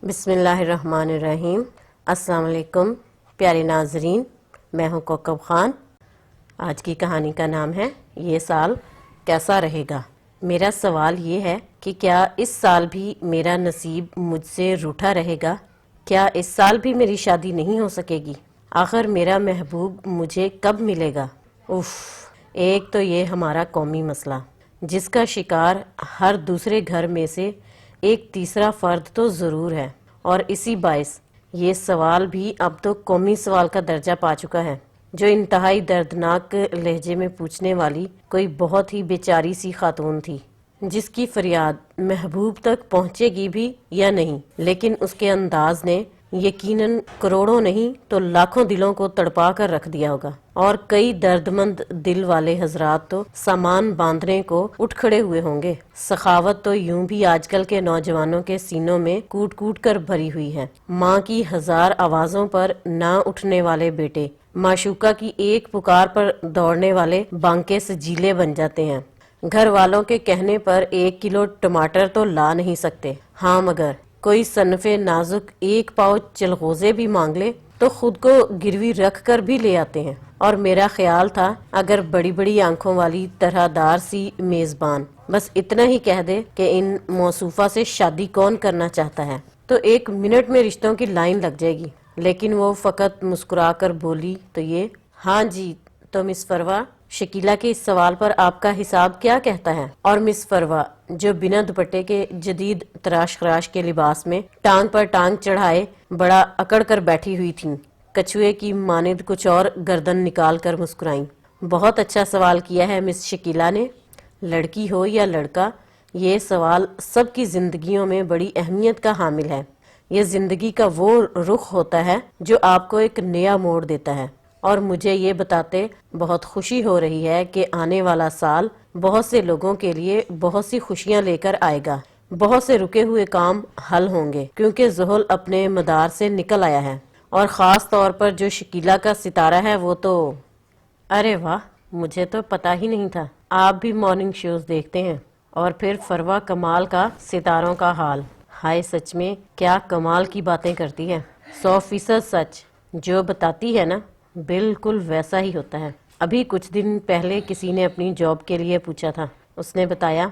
بسم اللہ الرحمن الرحیم۔ السلام علیکم پیارے ناظرین، میں ہوں کوکب خان۔ آج کی کہانی کا نام ہے یہ سال کیسا رہے گا۔ میرا سوال یہ ہے کہ کیا اس سال بھی میرا نصیب مجھ سے روٹھا رہے گا؟ کیا اس سال بھی میری شادی نہیں ہو سکے گی؟ آخر میرا محبوب مجھے کب ملے گا؟ ایک تو یہ ہمارا قومی مسئلہ جس کا شکار ہر دوسرے گھر میں سے ایک تیسرا فرد تو ضرور ہے، اور اسی باعث یہ سوال بھی اب تو قومی سوال کا درجہ پا چکا ہے، جو انتہائی دردناک لہجے میں پوچھنے والی کوئی بہت ہی بیچاری سی خاتون تھی، جس کی فریاد محبوب تک پہنچے گی بھی یا نہیں، لیکن اس کے انداز نے یقیناً کروڑوں نہیں تو لاکھوں دلوں کو تڑپا کر رکھ دیا ہوگا، اور کئی درد مند دل والے حضرات تو سامان باندھنے کو اٹھ کھڑے ہوئے ہوں گے۔ سخاوت تو یوں بھی آج کل کے نوجوانوں کے سینوں میں کوٹ کوٹ کر بھری ہوئی ہے۔ ماں کی ہزار آوازوں پر نہ اٹھنے والے بیٹے معشوقہ کی ایک پکار پر دوڑنے والے بانکے سجیلے بن جاتے ہیں۔ گھر والوں کے کہنے پر 1 کلو ٹماٹر تو لا نہیں سکتے، ہاں مگر کوئی صنف نازک 1 پاؤ چلغوزے بھی مانگ لے تو خود کو گروی رکھ کر بھی لے آتے ہیں۔ اور میرا خیال تھا اگر بڑی بڑی آنکھوں والی طرح دار سی میزبان بس اتنا ہی کہہ دے کہ ان موصوفہ سے شادی کون کرنا چاہتا ہے تو 1 منٹ میں رشتوں کی لائن لگ جائے گی، لیکن وہ فقط مسکرا کر بولی تو یہ، ہاں جی، تو مس فروا، شکیلہ کے اس سوال پر آپ کا حساب کیا کہتا ہے؟ اور مس فروا جو بنا دوپٹے کے جدید تراش خراش کے لباس میں ٹانگ پر ٹانگ چڑھائے بڑا اکڑ کر بیٹھی ہوئی تھیں، کچھوے کی مانند کچھ اور گردن نکال کر مسکرائیں۔ بہت اچھا سوال کیا ہے مس شکیلہ نے۔ لڑکی ہو یا لڑکا، یہ سوال سب کی زندگیوں میں بڑی اہمیت کا حامل ہے۔ یہ زندگی کا وہ رخ ہوتا ہے جو آپ کو ایک نیا موڑ دیتا ہے، اور مجھے یہ بتاتے بہت خوشی ہو رہی ہے کہ آنے والا سال بہت سے لوگوں کے لیے بہت سی خوشیاں لے کر آئے گا۔ بہت سے رکے ہوئے کام حل ہوں گے کیونکہ زحل اپنے مدار سے نکل آیا ہے، اور خاص طور پر جو شکیلہ کا ستارہ ہے وہ تو… ارے واہ، مجھے تو پتہ ہی نہیں تھا آپ بھی مارننگ شوز دیکھتے ہیں۔ اور پھر فروا کمال کا ستاروں کا حال، ہائے سچ میں کیا کمال کی باتیں کرتی ہے، 100% سچ، جو بتاتی ہے نا بالکل ویسا ہی ہوتا ہے۔ ابھی کچھ دن پہلے کسی نے اپنی جاب کے لیے پوچھا تھا، اس نے بتایا،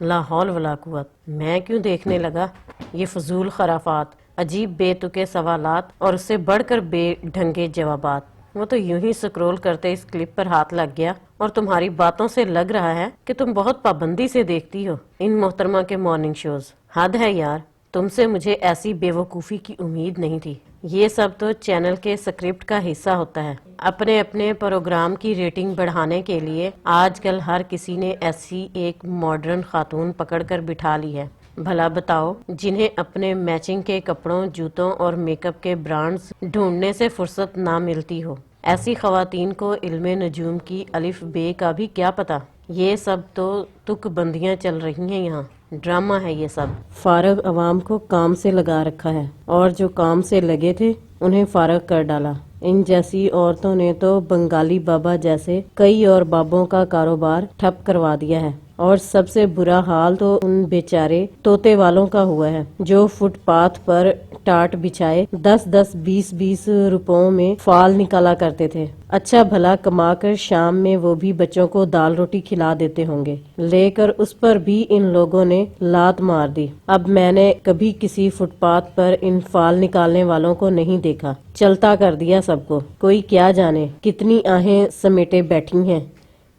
لا حول ولا قوت، میں کیوں دیکھنے لگا یہ فضول خرافات، عجیب بے تکے سوالات اور اس سے بڑھ کر بے ڈھنگے جوابات۔ وہ تو یوں ہی سکرول کرتے اس کلپ پر ہاتھ لگ گیا، اور تمہاری باتوں سے لگ رہا ہے کہ تم بہت پابندی سے دیکھتی ہو ان محترمہ کے مارننگ شوز۔ حد ہے یار، تم سے مجھے ایسی بے وقوفی کی امید نہیں تھی۔ یہ سب تو چینل کے سکرپٹ کا حصہ ہوتا ہے۔ اپنے اپنے پروگرام کی ریٹنگ بڑھانے کے لیے آج کل ہر کسی نے ایسی ایک ماڈرن خاتون پکڑ کر بٹھا لی ہے، بھلا بتاؤ، جنہیں اپنے میچنگ کے کپڑوں، جوتوں اور میک اپ کے برانڈز ڈھونڈنے سے فرصت نہ ملتی ہو۔ ایسی خواتین کو علم نجوم کی الف بے کا بھی کیا پتا۔ یہ سب تو تک بندیاں چل رہی ہیں، یہاں ڈرامہ ہے یہ سب۔ فارغ عوام کو کام سے لگا رکھا ہے، اور جو کام سے لگے تھے انہیں فارغ کر ڈالا۔ ان جیسی عورتوں نے تو بنگالی بابا جیسے کئی اور بابوں کا کاروبار ٹھپ کروا دیا ہے، اور سب سے برا حال تو ان بیچارے طوطے والوں کا ہوا ہے جو فٹ پاتھ پر ٹاٹ بچھائے 10-10 20-20 روپوں میں فال نکالا کرتے تھے۔ اچھا بھلا کما کر شام میں وہ بھی بچوں کو دال روٹی کھلا دیتے ہوں گے، لے کر اس پر بھی ان لوگوں نے لات مار دی۔ اب میں نے کبھی کسی فٹ پاتھ پر ان فال نکالنے والوں کو نہیں دیکھا، چلتا کر دیا سب کو۔ کوئی کیا جانے کتنی آہیں سمیٹے بیٹھی ہیں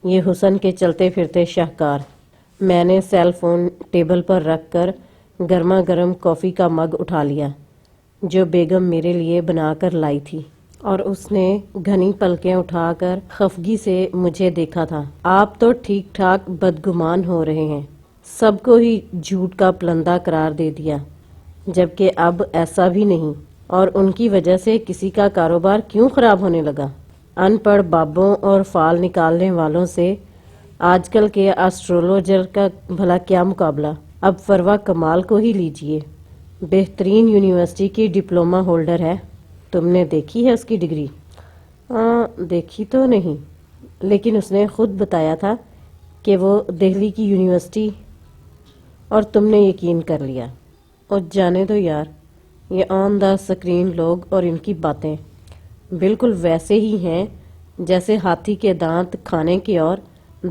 یہ حسن کے چلتے پھرتے شاہکار۔ میں نے سیل فون ٹیبل پر رکھ کر گرما گرم کافی کا مگ اٹھا لیا جو بیگم میرے لیے بنا کر لائی تھی، اور اس نے گھنی پلکیں اٹھا کر خفگی سے مجھے دیکھا تھا۔ آپ تو ٹھیک ٹھاک بدگمان ہو رہے ہیں، سب کو ہی جھوٹ کا پلندہ قرار دے دیا، جبکہ اب ایسا بھی نہیں، اور ان کی وجہ سے کسی کا کاروبار کیوں خراب ہونے لگا؟ ان پڑھ بابوں اور فال نکالنے والوں سے آج کل کے اسٹرولوجر کا بھلا کیا مقابلہ؟ اب فروا کمال کو ہی لیجئے، بہترین یونیورسٹی کی ڈپلومہ ہولڈر ہے۔ تم نے دیکھی ہے اس کی ڈگری؟ دیکھی تو نہیں، لیکن اس نے خود بتایا تھا کہ وہ دہلی کی یونیورسٹی، اور تم نے یقین کر لیا۔ اور جانے دو یار، یہ آن دا اسکرین لوگ اور ان کی باتیں بالکل ویسے ہی ہیں جیسے ہاتھی کے دانت کھانے کے اور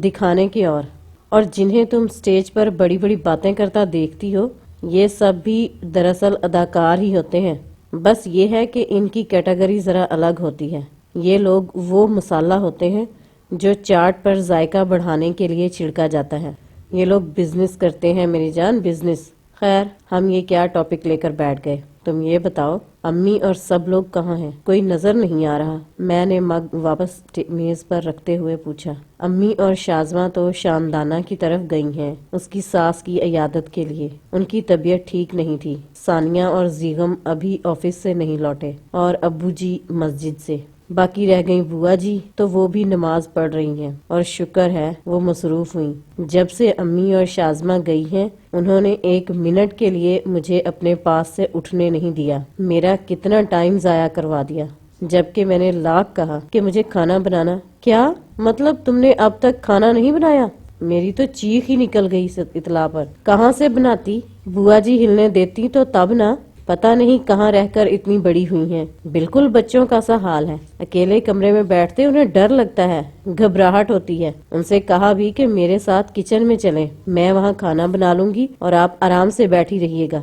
دکھانے کے اور جنہیں تم سٹیج پر بڑی بڑی باتیں کرتا دیکھتی ہو یہ سب بھی دراصل اداکار ہی ہوتے ہیں، بس یہ ہے کہ ان کی کیٹیگری ذرا الگ ہوتی ہے۔ یہ لوگ وہ مسالہ ہوتے ہیں جو چاٹ پر ذائقہ بڑھانے کے لیے چھڑکا جاتا ہے۔ یہ لوگ بزنس کرتے ہیں میری جان، بزنس۔ خیر، ہم یہ کیا ٹاپک لے کر بیٹھ گئے؟ تم یہ بتاؤ امی اور سب لوگ کہاں ہیں؟ کوئی نظر نہیں آ رہا۔ میں نے مگ واپس میز پر رکھتے ہوئے پوچھا۔ امی اور شازمہ تو شاندانہ کی طرف گئی ہیں اس کی ساس کی عیادت کے لیے، ان کی طبیعت ٹھیک نہیں تھی۔ ثانیہ اور زیغم ابھی آفس سے نہیں لوٹے اور ابو جی مسجد سے۔ باقی رہ گئی بوا جی تو وہ بھی نماز پڑھ رہی ہیں اور شکر ہے وہ مصروف ہوئیں۔ جب سے امی اور شازمہ گئی ہیں انہوں نے ایک منٹ کے لیے مجھے اپنے پاس سے اٹھنے نہیں دیا۔ میرا کتنا ٹائم ضائع کروا دیا، جبکہ میں نے لاکھ کہا کہ مجھے کھانا بنانا۔ کیا مطلب تم نے اب تک کھانا نہیں بنایا؟ میری تو چیخ ہی نکل گئی اس اطلاع پر۔ کہاں سے بناتی؟ بوا جی ہلنے دیتی تو تب نہ۔ پتہ نہیں کہاں رہ کر اتنی بڑی ہوئی ہیں، بالکل بچوں کا سا حال ہے۔ اکیلے کمرے میں بیٹھتے انہیں ڈر لگتا ہے، گھبراہٹ ہوتی ہے۔ ان سے کہا بھی کہ میرے ساتھ کچن میں چلیں، میں وہاں کھانا بنا لوں گی اور آپ آرام سے بیٹھی رہیے گا،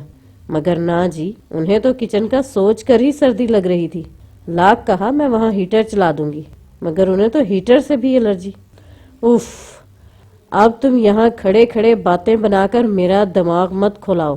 مگر نہ جی، انہیں تو کچن کا سوچ کر ہی سردی لگ رہی تھی۔ لاکھ کہا میں وہاں ہیٹر چلا دوں گی، مگر انہیں تو ہیٹر سے بھی الرجی۔ اف، اب تم یہاں کھڑے کھڑے باتیں بنا کر میرا دماغ مت کھلاؤ،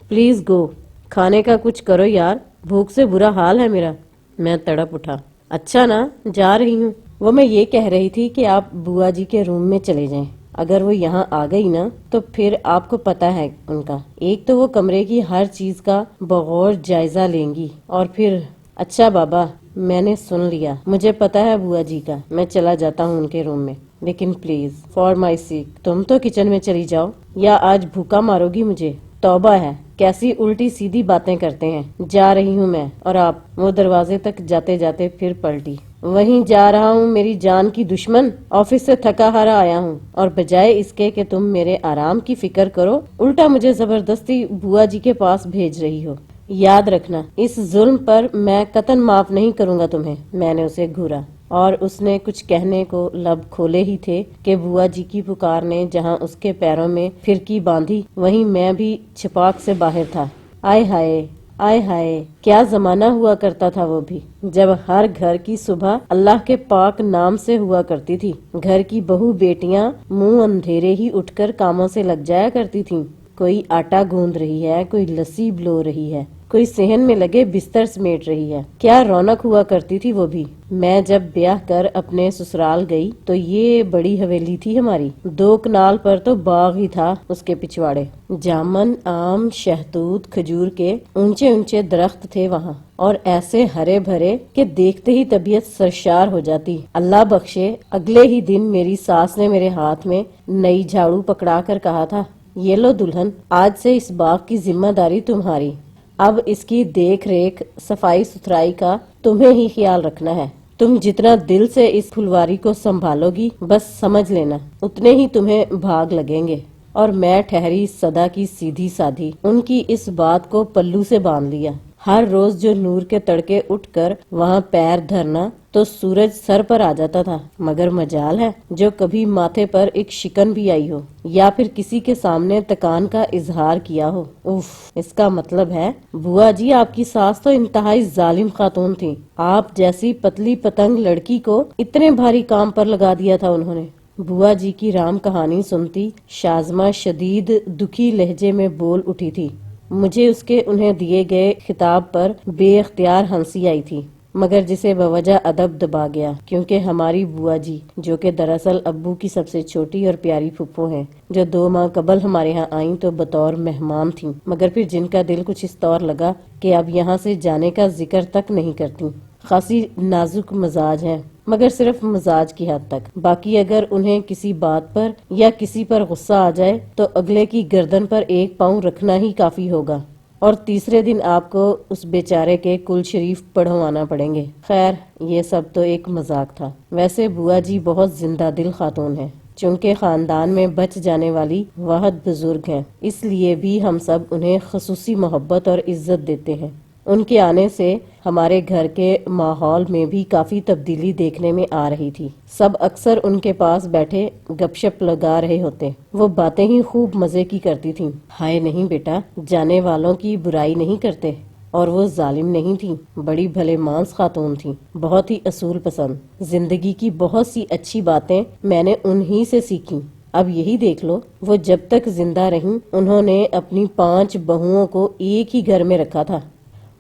پلیز گو، کھانے کا کچھ کرو یار، بھوک سے برا حال ہے میرا۔ میں تڑپ اٹھا۔ اچھا نا، جا رہی ہوں۔ وہ میں یہ کہہ رہی تھی کہ آپ بوا جی کے روم میں چلے جائیں، اگر وہ یہاں آ گئی نا تو پھر آپ کو پتہ ہے ان کا، ایک تو وہ کمرے کی ہر چیز کا بغور جائزہ لیں گی اور پھر… اچھا بابا، میں نے سن لیا، مجھے پتہ ہے بوا جی کا، میں چلا جاتا ہوں ان کے روم میں، لیکن پلیز فار مائی سیک تم تو کچن میں چلی جاؤ، یا آج بھوکا مارو گی مجھے۔ توبہ ہے، کیسی الٹی سیدھی باتیں کرتے ہیں۔ جا رہی ہوں میں، اور آپ؟ وہ دروازے تک جاتے جاتے پھر پلٹی۔ وہیں جا رہا ہوں میری جان کی دشمن، آفس سے تھکا ہارا آیا ہوں، اور بجائے اس کے کہ تم میرے آرام کی فکر کرو الٹا مجھے زبردستی بوا جی کے پاس بھیج رہی ہو۔ یاد رکھنا اس ظلم پر میں قطعاً معاف نہیں کروں گا تمہیں۔ میں نے اسے گھورا، اور اس نے کچھ کہنے کو لب کھولے ہی تھے کہ بوا جی کی پکار نے جہاں اس کے پیروں میں پھرکی باندھی وہیں میں بھی چھپاک سے باہر تھا۔ آئے ہائے، آئے ہائے، کیا زمانہ ہوا کرتا تھا وہ بھی، جب ہر گھر کی صبح اللہ کے پاک نام سے ہوا کرتی تھی۔ گھر کی بہو بیٹیاں منہ اندھیرے ہی اٹھ کر کاموں سے لگ جایا کرتی تھیں۔ کوئی آٹا گوندھ رہی ہے، کوئی لسی بلو رہی ہے، کوئی صحن میں لگے بستر سمیٹ رہی ہے۔ کیا رونق ہوا کرتی تھی وہ بھی۔ میں جب بیاہ کر اپنے سسرال گئی تو یہ بڑی حویلی تھی ہماری، 2 کنال پر تو باغ ہی تھا اس کے پچھواڑے۔ جامن، آم، شہتوت، کھجور کے اونچے اونچے درخت تھے وہاں، اور ایسے ہرے بھرے کہ دیکھتے ہی طبیعت سرشار ہو جاتی۔ اللہ بخشے، اگلے ہی دن میری ساس نے میرے ہاتھ میں نئی جھاڑو پکڑا کر کہا تھا، یہ لو دلہن، آج سے اس باغ کی ذمہ داری تمہاری، اب اس کی دیکھ ریکھ صفائی ستھرائی کا تمہیں ہی خیال رکھنا ہے۔ تم جتنا دل سے اس پھلواری کو سنبھالو گی بس سمجھ لینا اتنے ہی تمہیں بھاگ لگیں گے۔ اور میں ٹھہری سدا کی سیدھی سادھی، ان کی اس بات کو پلو سے باندھ لیا۔ ہر روز جو نور کے تڑکے اٹھ کر وہاں پیر دھرنا تو سورج سر پر آ جاتا تھا، مگر مجال ہے جو کبھی ماتھے پر ایک شکن بھی آئی ہو یا پھر کسی کے سامنے تکان کا اظہار کیا ہو۔ اف، اس کا مطلب ہے بوا جی آپ کی ساس تو انتہائی ظالم خاتون تھی، آپ جیسی پتلی پتنگ لڑکی کو اتنے بھاری کام پر لگا دیا تھا انہوں نے۔ بوا جی کی رام کہانی سنتی شازمہ شدید دکھی لہجے میں بول اٹھی تھی۔ مجھے اس کے انہیں دیے گئے خطاب پر بے اختیار ہنسی آئی تھی، مگر جسے بوجہ ادب دبا گیا، کیونکہ ہماری بوا جی، جو کہ دراصل ابو کی سب سے چھوٹی اور پیاری پھپھو ہیں، جو 2 ماہ قبل ہمارے ہاں آئیں تو بطور مہمان تھیں، مگر پھر جن کا دل کچھ اس طور لگا کہ اب یہاں سے جانے کا ذکر تک نہیں کرتی۔ خاصی نازک مزاج ہیں، مگر صرف مزاج کی حد تک، باقی اگر انہیں کسی بات پر یا کسی پر غصہ آ جائے تو اگلے کی گردن پر 1 پاؤں رکھنا ہی کافی ہوگا، اور تیسرے دن آپ کو اس بیچارے کے کل شریف پڑھوانا پڑیں گے۔ خیر، یہ سب تو ایک مذاق تھا۔ ویسے بوا جی بہت زندہ دل خاتون ہے، چونکہ خاندان میں بچ جانے والی واحد بزرگ ہیں، اس لیے بھی ہم سب انہیں خصوصی محبت اور عزت دیتے ہیں۔ ان کے آنے سے ہمارے گھر کے ماحول میں بھی کافی تبدیلی دیکھنے میں آ رہی تھی۔ سب اکثر ان کے پاس بیٹھے گپ شپ لگا رہے ہوتے، وہ باتیں ہی خوب مزے کی کرتی تھیں۔ ہائے نہیں بیٹا، جانے والوں کی برائی نہیں کرتے، اور وہ ظالم نہیں تھیں، بڑی بھلے مانس خاتون تھیں، بہت ہی اصول پسند۔ زندگی کی بہت سی اچھی باتیں میں نے انہی سے سیکھیں۔ اب یہی دیکھ لو، وہ جب تک زندہ رہیں انہوں نے اپنی 5 بہوؤں کو ایک ہی گھر میں رکھا تھا،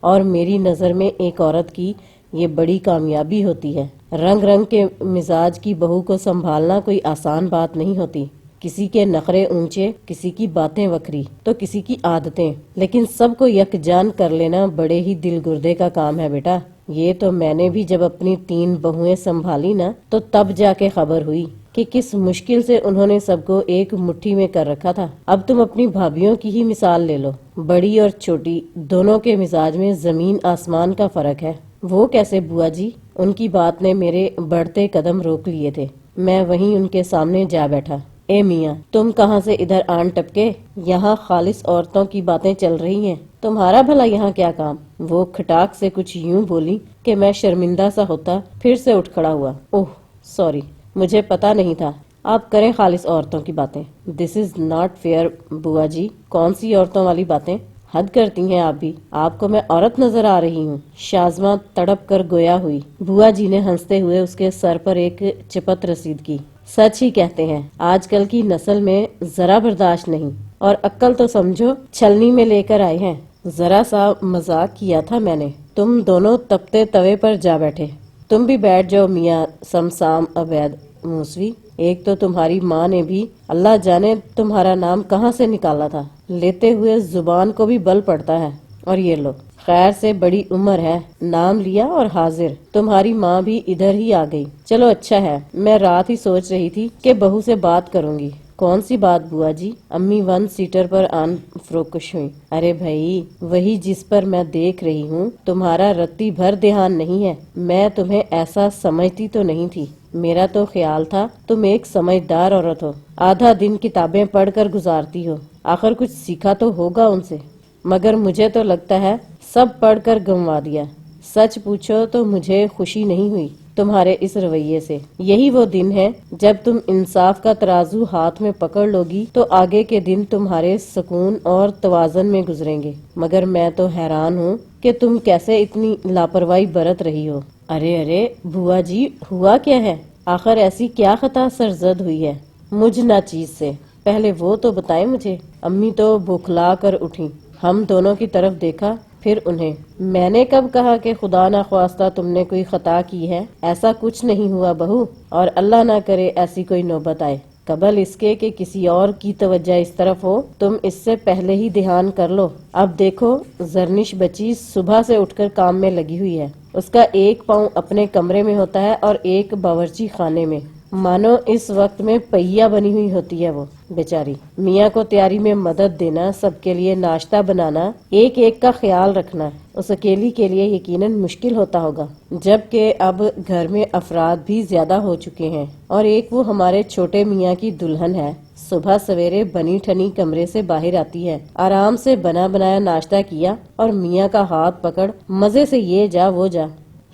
اور میری نظر میں ایک عورت کی یہ بڑی کامیابی ہوتی ہے۔ رنگ رنگ کے مزاج کی بہو کو سنبھالنا کوئی آسان بات نہیں ہوتی، کسی کے نخرے اونچے، کسی کی باتیں وکری تو کسی کی عادتیں، لیکن سب کو یکجان کر لینا بڑے ہی دل گردے کا کام ہے بیٹا۔ یہ تو میں نے بھی جب اپنی 3 بہویں سنبھالی نا تو تب جا کے خبر ہوئی کہ کس مشکل سے انہوں نے سب کو ایک مٹھی میں کر رکھا تھا۔ اب تم اپنی بھابھیوں کی ہی مثال لے لو، بڑی اور چھوٹی دونوں کے مزاج میں زمین آسمان کا فرق ہے۔ وہ کیسے بوا جی؟ ان کی بات نے میرے بڑھتے قدم روک لیے تھے۔ میں وہیں ان کے سامنے جا بیٹھا۔ اے میاں، تم کہاں سے ادھر آن ٹپکے؟ یہاں خالص عورتوں کی باتیں چل رہی ہیں، تمہارا بھلا یہاں کیا کام؟ وہ کھٹاک سے کچھ یوں بولی کہ میں شرمندہ سا ہوتا پھر سے اٹھ کھڑا ہوا۔ اوہ سوری، مجھے پتا نہیں تھا، آپ کریں خالص عورتوں کی باتیں۔ دس از ناٹ فیئر بوا جی۔ کون سی عورتوں والی باتیں؟ حد کرتی ہیں آپ بھی، آپ کو میں عورت نظر آ رہی ہوں؟ شازماں تڑپ کر گویا ہوئی۔ بوا جی نے ہنستے ہوئے اس کے سر پر ایک چپت رسید کی۔ سچ ہی کہتے ہیں، آج کل کی نسل میں ذرا برداشت نہیں، اور عقل تو سمجھو چھلنی میں لے کر آئے ہیں۔ ذرا سا مذاق کیا تھا میں نے۔ تم دونوں تپتے توے پر جا بیٹھے۔ تم بھی بیٹھ جاؤ میاں سمسام عبید موسوی۔ ایک تو تمہاری ماں نے بھی اللہ جانے تمہارا نام کہاں سے نکالا تھا، لیتے ہوئے زبان کو بھی بل پڑتا ہے، اور یہ لو خیر سے بڑی عمر ہے، نام لیا اور حاضر۔ تمہاری ماں بھی ادھر ہی آ گئی۔ چلو اچھا ہے، میں رات ہی سوچ رہی تھی کہ بہو سے بات کروں گی۔ کون سی بات بوا جی؟ امی 1 سیٹر پر آن فروکش ہوئی۔ ارے بھائی، وہی جس پر میں دیکھ رہی ہوں، تمہارا رتی بھر دھیان نہیں ہے۔ میں تمہیں ایسا سمجھتی تو نہیں تھی، میرا تو خیال تھا تم ایک سمجھدار عورت ہو، آدھا دن کتابیں پڑھ کر گزارتی ہو، آخر کچھ سیکھا تو ہوگا ان سے، مگر مجھے تو لگتا ہے سب پڑھ کر گنوا دیا۔ سچ پوچھو تو مجھے خوشی نہیں ہوئی تمہارے اس رویے سے۔ یہی وہ دن ہے جب تم انصاف کا ترازو ہاتھ میں پکڑ لوگی تو آگے کے دن تمہارے سکون اور توازن میں گزریں گے، مگر میں تو حیران ہوں کہ تم کیسے اتنی لاپرواہی برت رہی ہو۔ ارے ارے بوا جی، ہوا کیا ہے؟ آخر ایسی کیا خطا سرزد ہوئی ہے مجھ ناچیز سے؟ پہلے وہ تو بتائیں مجھے۔ امی تو بوکھلا کر اٹھی۔ ہم دونوں کی طرف دیکھا، پھر انہیں۔ میں نے کب کہا کہ خدا نہ خواستہ تم نے کوئی خطا کی ہے؟ ایسا کچھ نہیں ہوا بہو، اور اللہ نہ کرے ایسی کوئی نوبت آئے، قبل اس کے کہ کسی اور کی توجہ اس طرف ہو۔ تم اس سے پہلے ہی دھیان کر لو۔ اب دیکھو، زرنش بچی صبح سے اٹھ کر کام میں لگی ہوئی ہے، اس کا ایک پاؤں اپنے کمرے میں ہوتا ہے اور ایک باورچی خانے میں، مانو اس وقت میں پہیا بنی ہوئی ہوتی ہے وہ بیچاری۔ میاں کو تیاری میں مدد دینا، سب کے لیے ناشتہ بنانا، ایک ایک کا خیال رکھنا اس اکیلی کے لیے یقیناً مشکل ہوتا ہوگا، جبکہ اب گھر میں افراد بھی زیادہ ہو چکے ہیں، اور ایک وہ ہمارے چھوٹے میاں کی دلہن ہے، صبح سویرے بنی ٹھنی کمرے سے باہر آتی ہے، آرام سے بنا بنایا ناشتہ کیا اور میاں کا ہاتھ پکڑ مزے سے یہ جا وہ جا،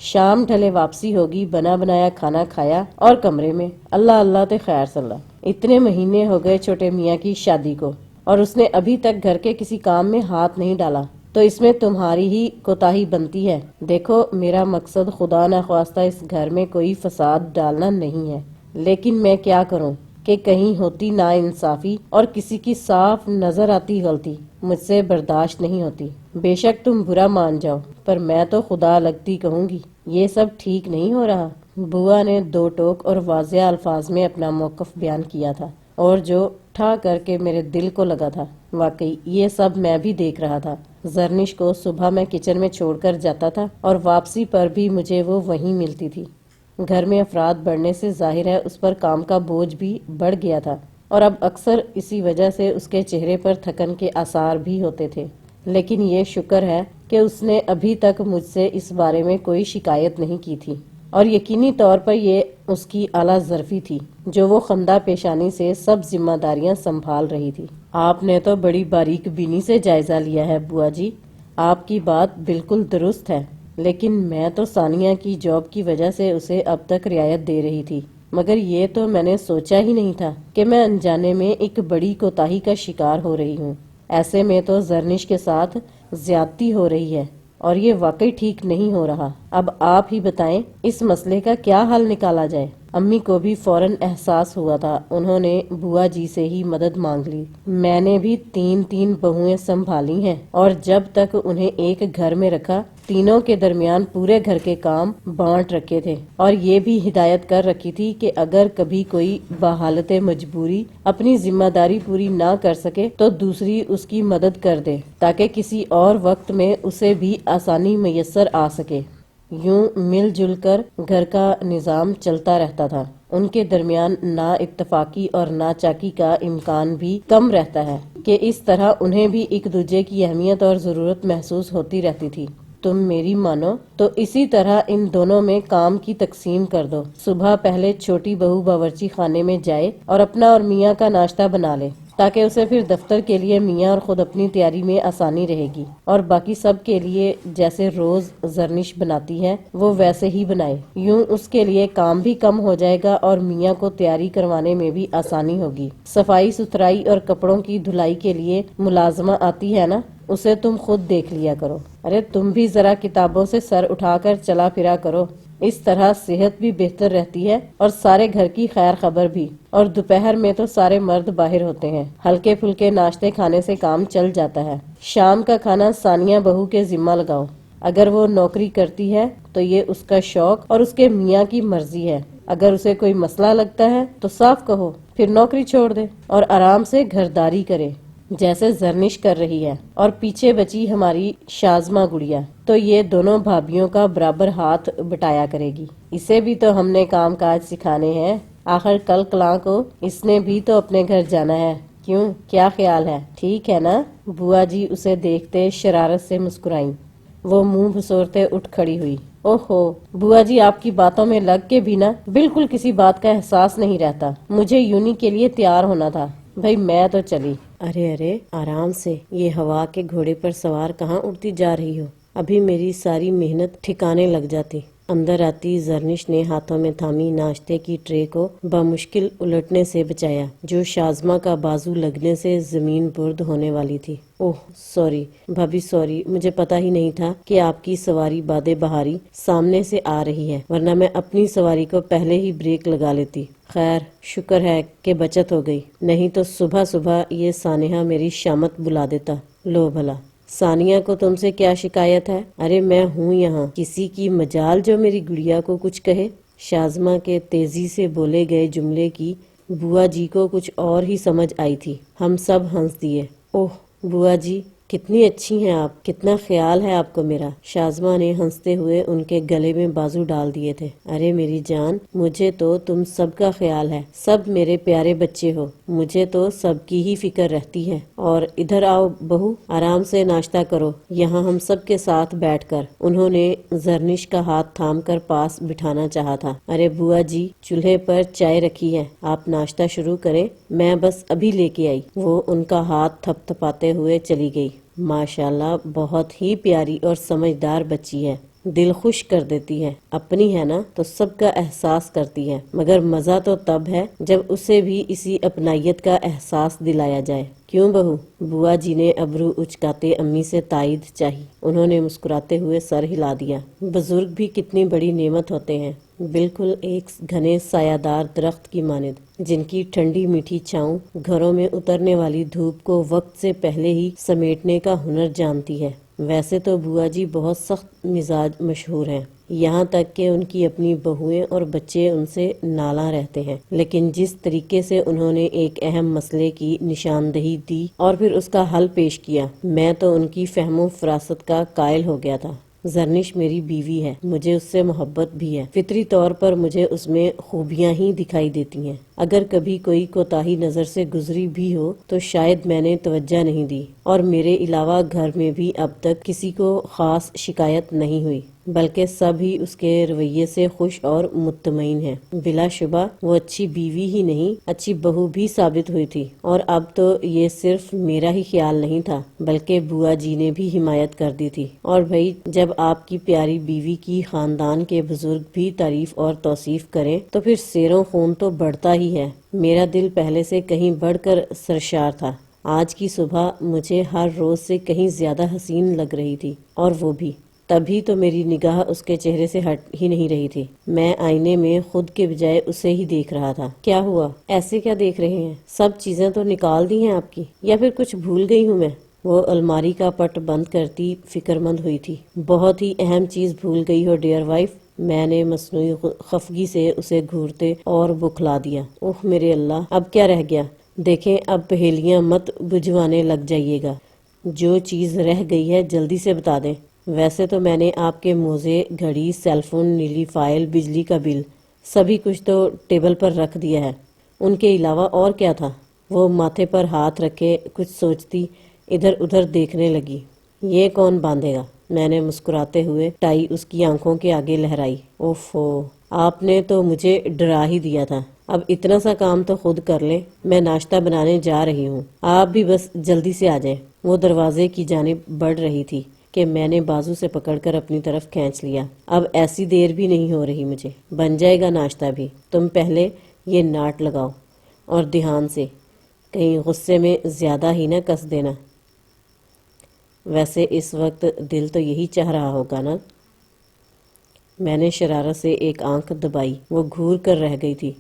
شام ڈھلے واپسی ہوگی، بنا بنایا کھانا کھایا اور کمرے میں اللہ اللہ تے خیر صلاح۔ اتنے مہینے ہو گئے چھوٹے میاں کی شادی کو، اور اس نے ابھی تک گھر کے کسی کام میں ہاتھ نہیں ڈالا، تو اس میں تمہاری ہی کوتاہی بنتی ہے۔ دیکھو، میرا مقصد خدا نہ خواستہ اس گھر میں کوئی فساد ڈالنا نہیں ہے، لیکن میں کیا کروں کہ کہیں ہوتی نا انصافی اور کسی کی صاف نظر آتی غلطی مجھ سے برداشت نہیں ہوتی۔ بے شک تم برا مان جاؤ، پر میں تو خدا لگتی کہوں گی، یہ سب ٹھیک نہیں ہو رہا۔ بوا نے 2 ٹوک اور واضح الفاظ میں اپنا موقف بیان کیا تھا، اور جو ٹھا کر کے میرے دل کو لگا تھا۔ واقعی یہ سب میں بھی دیکھ رہا تھا۔ زرنش کو صبح میں کچن میں چھوڑ کر جاتا تھا، اور واپسی پر بھی مجھے وہ وہیں ملتی تھی۔ گھر میں افراد بڑھنے سے ظاہر ہے اس پر کام کا بوجھ بھی بڑھ گیا تھا، اور اب اکثر اسی وجہ سے اس کے چہرے پر تھکن کے آثار بھی ہوتے تھے، لیکن یہ شکر ہے کہ اس نے ابھی تک مجھ سے اس بارے میں کوئی شکایت نہیں کی تھی، اور یقینی طور پر یہ اس کی اعلیٰ ظرفی تھی جو وہ خندہ پیشانی سے سب ذمہ داریاں سنبھال رہی تھی۔ آپ نے تو بڑی باریک بینی سے جائزہ لیا ہے بوا جی، آپ کی بات بالکل درست ہے، لیکن میں تو ثانیہ کی جاب کی وجہ سے اسے اب تک رعایت دے رہی تھی، مگر یہ تو میں نے سوچا ہی نہیں تھا کہ میں انجانے میں ایک بڑی کوتاہی کا شکار ہو رہی ہوں۔ ایسے میں تو زرنش کے ساتھ زیادتی ہو رہی ہے اور یہ واقعی ٹھیک نہیں ہو رہا۔ اب آپ ہی بتائیں اس مسئلے کا کیا حل نکالا جائے؟ امی کو بھی فوراً احساس ہوا تھا، انہوں نے بوا جی سے ہی مدد مانگ لی۔ میں نے بھی تین بہویں سنبھالی ہیں اور جب تک انہیں ایک گھر میں رکھا تینوں کے درمیان پورے گھر کے کام بانٹ رکھے تھے، اور یہ بھی ہدایت کر رکھی تھی کہ اگر کبھی کوئی بحالت مجبوری اپنی ذمہ داری پوری نہ کر سکے تو دوسری اس کی مدد کر دے تاکہ کسی اور وقت میں اسے بھی آسانی میسر آ سکے۔ یوں مل جل کر گھر کا نظام چلتا رہتا تھا۔ ان کے درمیان نا اتفاقی اور نا چاکی کا امکان بھی کم رہتا ہے کہ اس طرح انہیں بھی ایک دوسرے کی اہمیت اور ضرورت محسوس ہوتی رہتی تھی۔ تم میری مانو تو اسی طرح ان دونوں میں کام کی تقسیم کر دو۔ صبح پہلے چھوٹی بہو باورچی خانے میں جائے اور اپنا اور میاں کا ناشتہ بنا لے تاکہ اسے پھر دفتر کے لیے میاں اور خود اپنی تیاری میں آسانی رہے گی، اور باقی سب کے لیے جیسے روز زرنش بناتی ہے وہ ویسے ہی بنائے۔ یوں اس کے لیے کام بھی کم ہو جائے گا اور میاں کو تیاری کروانے میں بھی آسانی ہوگی۔ صفائی ستھرائی اور کپڑوں کی دھلائی کے لیے ملازمہ آتی ہے نا، اسے تم خود دیکھ لیا کرو۔ ارے تم بھی ذرا کتابوں سے سر اٹھا کر چلا پھرا کرو، اس طرح صحت بھی بہتر رہتی ہے اور سارے گھر کی خیر خبر بھی۔ اور دوپہر میں تو سارے مرد باہر ہوتے ہیں، ہلکے پھلکے ناشتے کھانے سے کام چل جاتا ہے۔ شام کا کھانا ثانیہ بہو کے ذمہ لگاؤ، اگر وہ نوکری کرتی ہے تو یہ اس کا شوق اور اس کے میاں کی مرضی ہے، اگر اسے کوئی مسئلہ لگتا ہے تو صاف کہو، پھر نوکری چھوڑ دے اور آرام سے گھرداری کرے جیسے زرنش کر رہی ہے۔ اور پیچھے بچی ہماری شازمہ گڑیا تو یہ دونوں بھابھیوں کا برابر ہاتھ بٹایا کرے گی، اسے بھی تو ہم نے کام کاج سکھانے ہیں، آخر کل کلاں کو اس نے بھی تو اپنے گھر جانا ہے۔ کیوں، کیا خیال ہے؟ ٹھیک ہے نا؟ بوا جی اسے دیکھتے شرارت سے مسکرائیں۔ وہ منہ بسورتے اٹھ کھڑی ہوئی۔ اوہو بوا جی، آپ کی باتوں میں لگ کے بھی نا بالکل کسی بات کا احساس نہیں رہتا۔ مجھے یونی کے لیے تیار ہونا تھا، بھائی میں تو چلی۔ ارے آرام سے، یہ ہوا کے گھوڑے پر سوار کہاں اڑتی جا رہی ہو؟ ابھی میری ساری محنت ٹھکانے لگ جاتی۔ اندر آتی زرنش نے ہاتھوں میں تھامی ناشتے کی ٹرے کو بمشکل الٹنے سے بچایا، جو شازمہ کا بازو لگنے سے زمین برد ہونے والی تھی۔ اوہ سوری بھابھی، سوری، مجھے پتا ہی نہیں تھا کہ آپ کی سواری باد بہاری سامنے سے آ رہی ہے، ورنہ میں اپنی سواری کو پہلے ہی بریک لگا لیتی۔ خیر شکر ہے کہ بچت ہو گئی، نہیں تو صبح صبح یہ سانحہ میری شامت بلا دیتا۔ لو بھلا ثانیہ کو تم سے کیا شکایت ہے؟ ارے میں ہوں یہاں، کسی کی مجال جو میری گڑیا کو کچھ کہے۔ شازمہ کے تیزی سے بولے گئے جملے کی بوا جی کو کچھ اور ہی سمجھ آئی تھی۔ ہم سب ہنس دیے۔ اوہ بوا جی کتنی اچھی ہیں آپ، کتنا خیال ہے آپ کو میرا۔ شازمہ نے ہنستے ہوئے ان کے گلے میں بازو ڈال دیے تھے۔ ارے میری جان، مجھے تو تم سب کا خیال ہے، سب میرے پیارے بچے ہو، مجھے تو سب کی ہی فکر رہتی ہے۔ اور ادھر آؤ بہو، آرام سے ناشتہ کرو یہاں ہم سب کے ساتھ بیٹھ کر۔ انہوں نے زرنش کا ہاتھ تھام کر پاس بٹھانا چاہا تھا۔ ارے بوا جی، چولہے پر چائے رکھی ہے، آپ ناشتہ شروع کریں، میں بس ابھی لے کے آئی۔ وہ ان کا ہاتھ تھپ تھپاتے ہوئے چلی گئی۔ ماشاءاللہ بہت ہی پیاری اور سمجھدار بچی ہے، دل خوش کر دیتی ہے، اپنی ہے نا تو سب کا احساس کرتی ہے، مگر مزہ تو تب ہے جب اسے بھی اسی اپنائیت کا احساس دلایا جائے۔ کیوں بہو؟ بوا جی نے ابرو اچکاتے امی سے تائید چاہی۔ انہوں نے مسکراتے ہوئے سر ہلا دیا۔ بزرگ بھی کتنی بڑی نعمت ہوتے ہیں، بالکل ایک گھنے سایہ دار درخت کی مانند، جن کی ٹھنڈی میٹھی چھاؤں گھروں میں اترنے والی دھوپ کو وقت سے پہلے ہی سمیٹنے کا ہنر جانتی ہے۔ ویسے تو بوا جی بہت سخت مزاج مشہور ہیں، یہاں تک کہ ان کی اپنی بہویں اور بچے ان سے نالاں رہتے ہیں، لیکن جس طریقے سے انہوں نے ایک اہم مسئلے کی نشاندہی دی اور پھر اس کا حل پیش کیا، میں تو ان کی فہم و فراست کا قائل ہو گیا تھا۔ زرنش میری بیوی ہے، مجھے اس سے محبت بھی ہے، فطری طور پر مجھے اس میں خوبیاں ہی دکھائی دیتی ہیں۔ اگر کبھی کوئی کوتاہی نظر سے گزری بھی ہو تو شاید میں نے توجہ نہیں دی، اور میرے علاوہ گھر میں بھی اب تک کسی کو خاص شکایت نہیں ہوئی، بلکہ سب ہی اس کے رویے سے خوش اور مطمئن ہیں۔ بلا شبہ وہ اچھی بیوی ہی نہیں، اچھی بہو بھی ثابت ہوئی تھی، اور اب تو یہ صرف میرا ہی خیال نہیں تھا بلکہ بوا جی نے بھی حمایت کر دی تھی۔ اور بھائی، جب آپ کی پیاری بیوی کی خاندان کے بزرگ بھی تعریف اور توصیف کریں تو پھر سیروں خون تو بڑھتا ہی ہے۔ میرا دل پہلے سے کہیں بڑھ کر سرشار تھا۔ آج کی صبح مجھے ہر روز سے کہیں زیادہ حسین لگ رہی تھی، اور وہ بھی تبھی تو میری نگاہ اس کے چہرے سے ہٹ ہی نہیں رہی تھی۔ میں آئینے میں خود کے بجائے اسے ہی دیکھ رہا تھا۔ کیا ہوا؟ ایسے کیا دیکھ رہے ہیں؟ سب چیزیں تو نکال دی ہیں آپ کی، یا پھر کچھ بھول گئی ہوں میں؟ وہ الماری کا پٹ بند کرتی فکر مند ہوئی تھی۔ بہت ہی اہم چیز بھول گئی ہو ڈیئر وائف۔ میں نے مصنوعی خفگی سے اسے گھورتے اور بکھلا دیا۔ اوہ میرے اللہ، اب کیا رہ گیا؟ دیکھیں، اب پہیلیاں مت بجھوانے لگ جائیے گا۔ جو چیز رہ گئی ہے جلدی سے بتا دیں۔ ویسے تو میں نے آپ کے موزے، گھڑی، سیل فون، نیلی فائل، بجلی کا بل، سبھی کچھ تو ٹیبل پر رکھ دیا ہے۔ ان کے علاوہ اور کیا تھا؟ وہ ماتھے پر ہاتھ رکھے کچھ سوچتی ادھر ادھر دیکھنے لگی۔ یہ کون باندھے گا؟ میں نے مسکراتے ہوئے ٹائی اس کی آنکھوں کے آگے لہرائی۔ اوفو، آپ نے تو مجھے ڈرا ہی دیا تھا۔ اب اتنا سا کام تو خود کر لیں۔ میں ناشتہ بنانے جا رہی ہوں، آپ بھی بس جلدی سے آ جائیں۔ وہ دروازے کی جانب بڑھ رہی تھی کہ میں نے بازو سے پکڑ کر اپنی طرف کھینچ لیا۔ اب ایسی دیر بھی نہیں ہو رہی مجھے، بن جائے گا ناشتہ بھی۔ تم پہلے یہ ناٹ لگاؤ، اور دھیان سے، کہیں غصے میں زیادہ ہی نہ کس دینا۔ ویسے اس وقت دل تو یہی چاہ رہا ہوگا نا؟ میں نے شرارت سے ایک آنکھ دبائی۔ وہ گھور کر رہ گئی تھی۔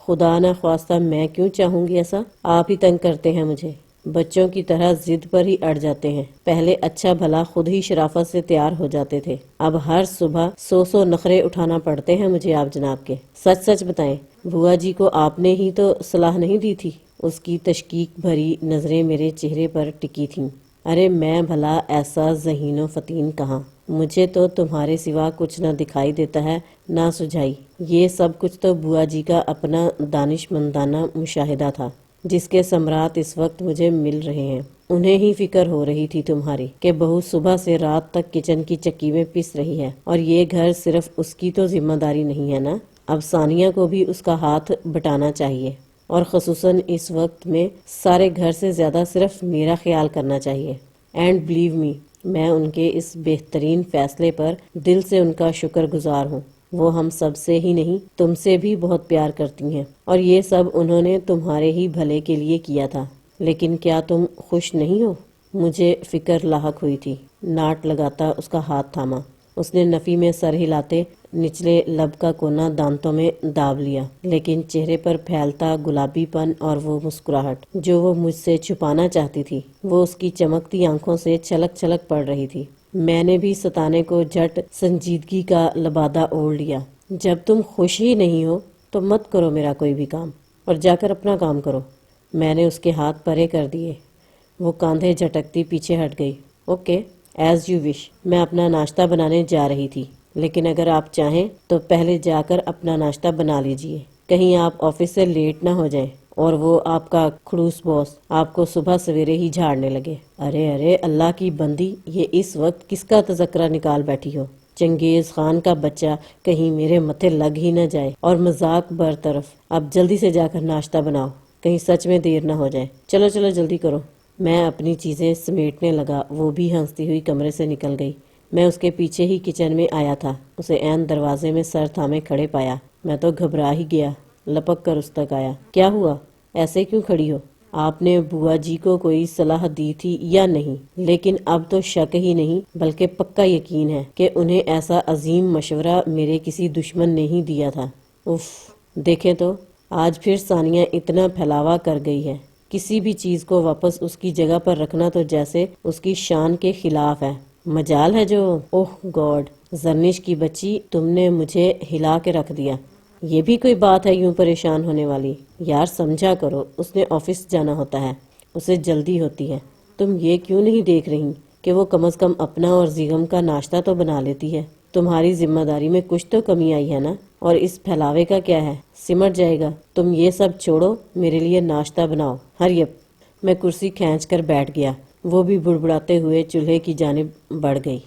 خدا نہ خواستہ میں کیوں چاہوں گی ایسا؟ آپ ہی تنگ کرتے ہیں مجھے، بچوں کی طرح ضد پر ہی اڑ جاتے ہیں۔ پہلے اچھا بھلا خود ہی شرافت سے تیار ہو جاتے تھے، اب ہر صبح 100 نخرے اٹھانا پڑتے ہیں مجھے آپ جناب کے۔ سچ سچ بتائیں، بوا جی کو آپ نے ہی تو صلاح نہیں دی تھی؟ اس کی تشکیک بھری نظریں میرے چہرے پر ٹکی تھیں۔ ارے میں بھلا ایسا ذہین و فطین کہاں؟ مجھے تو تمہارے سوا کچھ نہ دکھائی دیتا ہے نہ سجھائی۔ یہ سب کچھ تو بوا جی کا اپنا دانشمندانہ مشاہدہ تھا، جس کے ثمرات اس وقت مجھے مل رہے ہیں۔ انہیں ہی فکر ہو رہی تھی تمہاری کہ بہو صبح سے رات تک کچن کی چکی میں پس رہی ہے، اور یہ گھر صرف اس کی تو ذمہ داری نہیں ہے نا؟ اب ثانیہ کو بھی اس کا ہاتھ بٹانا چاہیے، اور خصوصاً اس وقت میں سارے گھر سے زیادہ صرف میرا خیال کرنا چاہیے۔ اینڈ بلیو می، میں ان کے اس بہترین فیصلے پر دل سے ان کا شکر گزار ہوں۔ وہ ہم سب سے ہی نہیں، تم سے بھی بہت پیار کرتی ہیں، اور یہ سب انہوں نے تمہارے ہی بھلے کے لیے کیا تھا۔ لیکن کیا تم خوش نہیں ہو؟ مجھے فکر لاحق ہوئی تھی۔ ناٹ لگاتا اس کا ہاتھ تھاما۔ اس نے نفی میں سر ہلاتے نچلے لب کا کونا دانتوں میں داب لیا، لیکن چہرے پر پھیلتا گلابی پن اور وہ مسکراہٹ جو وہ مجھ سے چھپانا چاہتی تھی، وہ اس کی چمکتی آنکھوں سے چھلک چھلک پڑ رہی تھی۔ میں نے بھی ستانے کو جھٹ سنجیدگی کا لبادہ اوڑھ لیا۔ جب تم خوش ہی نہیں ہو تو مت کرو میرا کوئی بھی کام، اور جا کر اپنا کام کرو۔ میں نے اس کے ہاتھ پرے کر دیے۔ وہ کاندھے جھٹکتی پیچھے ہٹ گئی۔ Okay, as you wish. میں اپنا ناشتہ بنانے جا رہی تھی، لیکن اگر آپ چاہیں تو پہلے جا کر اپنا ناشتہ بنا لیجئے، کہیں آپ آفس سے لیٹ نہ ہو جائیں اور وہ آپ کا کھڑوس باس آپ کو صبح سویرے ہی جھاڑنے لگے۔ ارے ارے اللہ کی بندی، یہ اس وقت کس کا تذکرہ نکال بیٹھی ہو؟ چنگیز خان کا بچہ کہیں میرے متھے لگ ہی نہ جائے۔ اور مذاق برطرف، اب جلدی سے جا کر ناشتہ بناؤ، کہیں سچ میں دیر نہ ہو جائے۔ چلو چلو جلدی کرو۔ میں اپنی چیزیں سمیٹنے لگا، وہ بھی ہنستی ہوئی کمرے سے نکل گئی۔ میں اس کے پیچھے ہی کچن میں آیا تھا، اسے عین دروازے میں سر تھامے کھڑے پایا۔ میں تو گھبرا ہی گیا، لپک کر اس تک آیا۔ کیا ہوا؟ ایسے کیوں کھڑی ہو؟ آپ نے بوا جی کو کوئی صلاح دی تھی یا نہیں؟ لیکن اب تو شک ہی نہیں بلکہ پکا یقین ہے کہ انہیں ایسا عظیم مشورہ میرے کسی دشمن نے ہی دیا تھا۔ اف، دیکھیں تو آج پھر ثانیہ اتنا پھیلاوا کر گئی ہے۔ کسی بھی چیز کو واپس اس کی جگہ پر رکھنا تو جیسے اس کی شان کے خلاف ہے۔ مجال ہے جو، اوہ گاڈ، زرنش کی بچی، تم نے مجھے ہلا کے رکھ دیا۔ یہ بھی کوئی بات ہے یوں پریشان ہونے والی؟ یار سمجھا کرو، اس نے آفس جانا ہوتا ہے، اسے جلدی ہوتی ہے۔ تم یہ کیوں نہیں دیکھ رہی کہ وہ کم از کم اپنا اور زیغم کا ناشتہ تو بنا لیتی ہے؟ تمہاری ذمہ داری میں کچھ تو کمی آئی ہے نا؟ اور اس پھیلاوے کا کیا ہے؟ سمٹ جائے گا۔ تم یہ سب چھوڑو، میرے لیے ناشتہ بناؤ، ہری اپ۔ میں کرسی کھینچ کر بیٹھ گیا، وہ بھی بڑبڑاتے ہوئے چولہے کی جانب بڑھ گئی۔